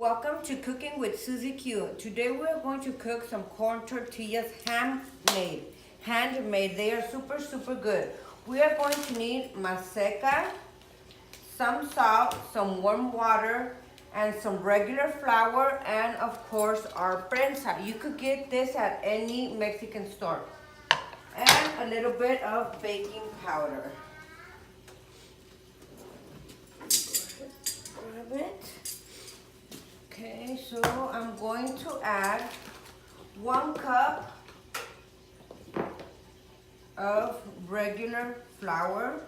Welcome to Cooking with Susie Q. Today we are going to cook some corn tortillas handmade. Handmade, they are super good. We are going to need maseca, some salt, some warm water, and some regular flour, and of course our prensa. You could get this at any Mexican store. And a little bit of baking powder. Grab it. Okay, so I'm going to add 1 cup of regular flour.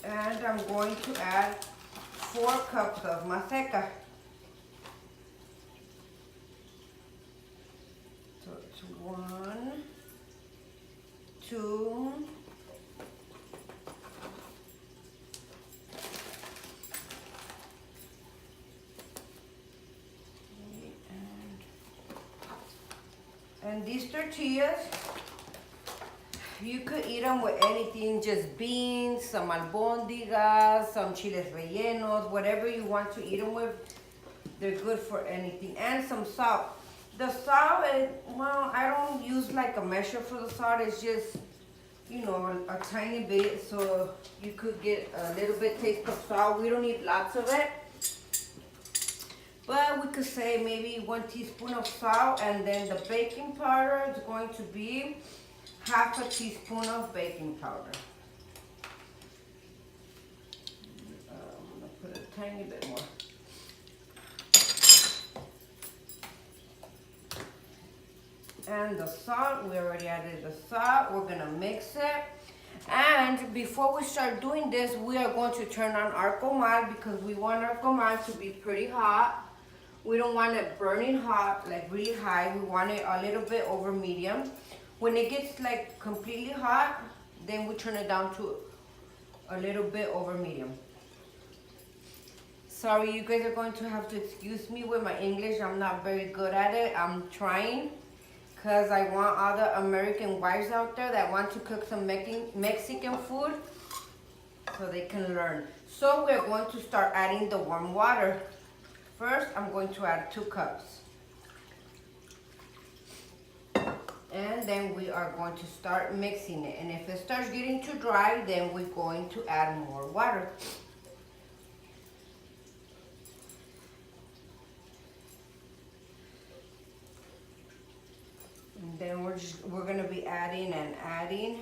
And I'm going to add 4 cups of maseca. So it's 1, 2, and these tortillas, you could eat them with anything, just beans, some albóndigas, some chiles rellenos, whatever you want to eat them with. They're good for anything. And some salt. The salt, well, I don't use like a measure for the salt. It's just, you know, a tiny bit. So you could get a little bit taste of salt. We don't need lots of it. But we could say maybe 1 teaspoon of salt, and then the baking powder is going to be half a teaspoon of baking powder. I'm going to put a tiny bit more. And the salt, we already added the salt. We're going to mix it. And before we start doing this, we are going to turn on our comal because we want our comal to be pretty hot. We don't want it burning hot, like really high. We want it a little bit over medium. When it gets like completely hot, then we turn it down to a little bit over medium. Sorry, you guys are going to have to excuse me with my English. I'm not very good at it. I'm trying because I want all the American wives out there that want to cook some Mexican food so they can learn. So we're going to start adding the warm water. First, I'm going to add 2 cups. And then we are going to start mixing it. And if it starts getting too dry, then we're going to add more water. And then we're going to be adding and adding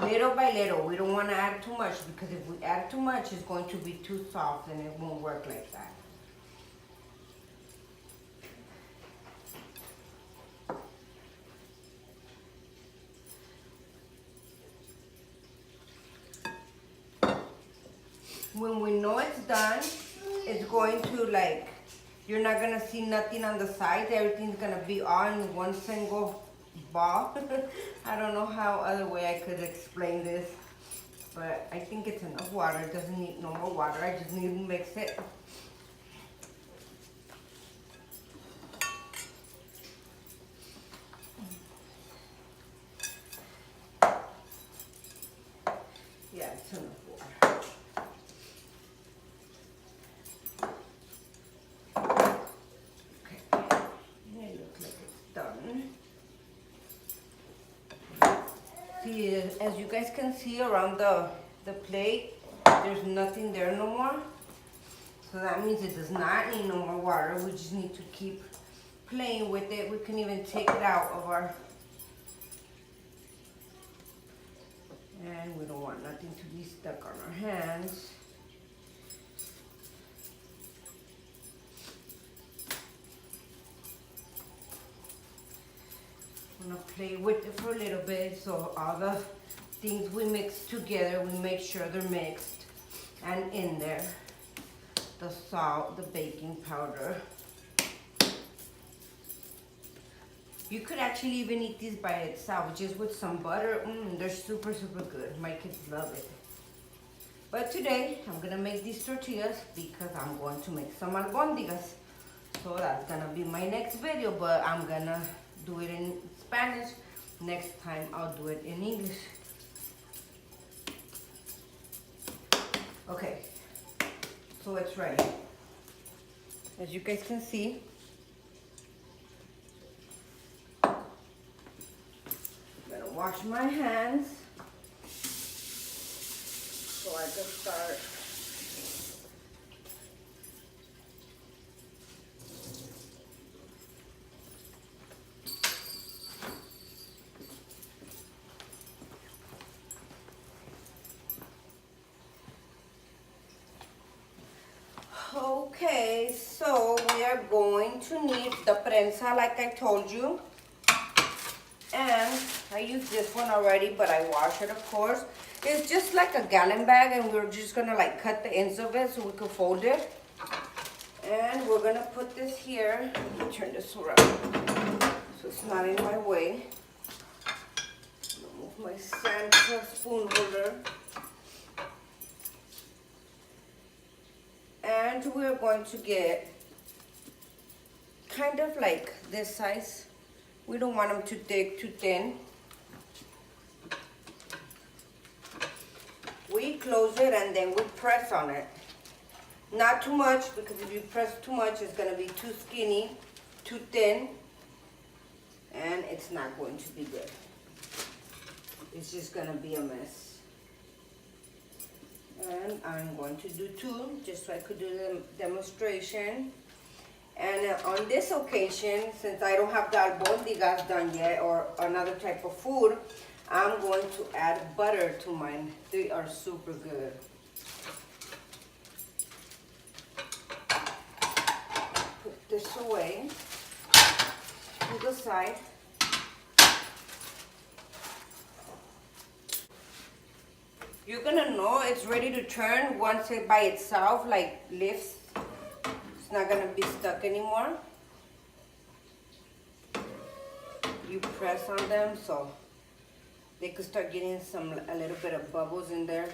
little by little. We don't want to add too much because if we add too much, it's going to be too soft and it won't work like that. When we know it's done, it's going to like, you're not going to see nothing on the sides. Everything's going to be all in one single ball. I don't know how other way I could explain this, but I think it's enough water. It doesn't need no more water. I just need to mix it. Yeah, it's enough water. See, as you guys can see around the plate, there's nothing there no more. So that means it does not need no more water. We just need to keep playing with it. We can even take it out of our... And we don't want nothing to be stuck on our hands. I'm gonna play with it for a little bit so all the things we mix together, we make sure they're mixed and in there. The salt, the baking powder. You could actually even eat these by itself, just with some butter. They're super good. My kids love it. But today, I'm gonna make these tortillas because I'm going to make some albóndigas. So that's gonna be my next video, but I'm gonna do it in Spanish. Next time I'll do it in English. Okay, so it's ready. As you guys can see, I'm gonna wash my hands so I can start. Okay, so we are going to need the prensa like I told you. And I used this one already, but I wash it, of course. It's just like a gallon bag, and we're just gonna like cut the ends of it so we can fold it. And we're gonna put this here. Let me turn this around so it's not in my way. Move my Santa spoon holder. And we're going to get kind of like this size. We don't want them too thick, too thin. We close it and then we press on it. Not too much, because if you press too much, it's gonna be too skinny, too thin, and it's not going to be good. It's just gonna be a mess. And I'm going to do two, just so I could do the demonstration. And on this occasion, since I don't have the albondigas done yet, or another type of food, I'm going to add butter to mine. They are super good. Put this away to the side. You're gonna know it's ready to turn once it by itself like lifts. It's not gonna be stuck anymore. You press on them so they could start getting a little bit of bubbles in there.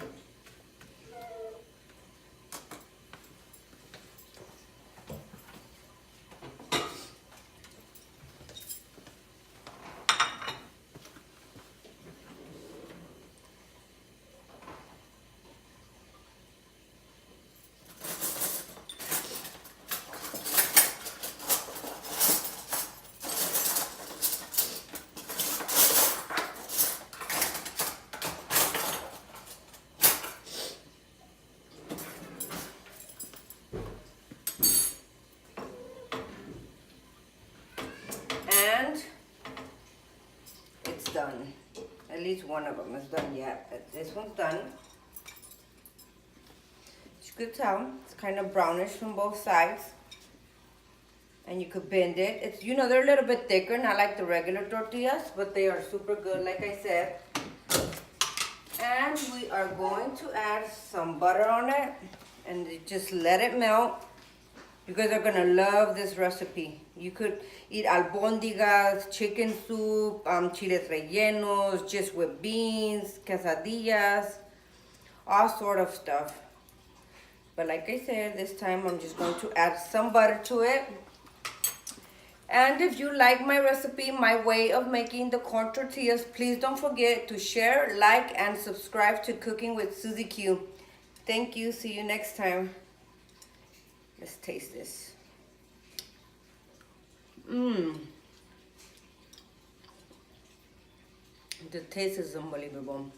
And it's done. At least one of them is done yet, but this one's done. As you could tell, it's kind of brownish from both sides. And you could bend it. It's, you know, they're a little bit thicker, not like the regular tortillas, but they are super good, like I said. And we are going to add some butter on it and just let it melt. You guys are gonna love this recipe. You could eat albondigas, chicken soup, chiles rellenos, just with beans, quesadillas, all sort of stuff. But like I said, this time I'm just going to add some butter to it. And if you like my recipe, my way of making the corn tortillas, please don't forget to share, like, and subscribe to Cooking with Susie Q. Thank you. See you next time. Let's taste this. The taste is unbelievable.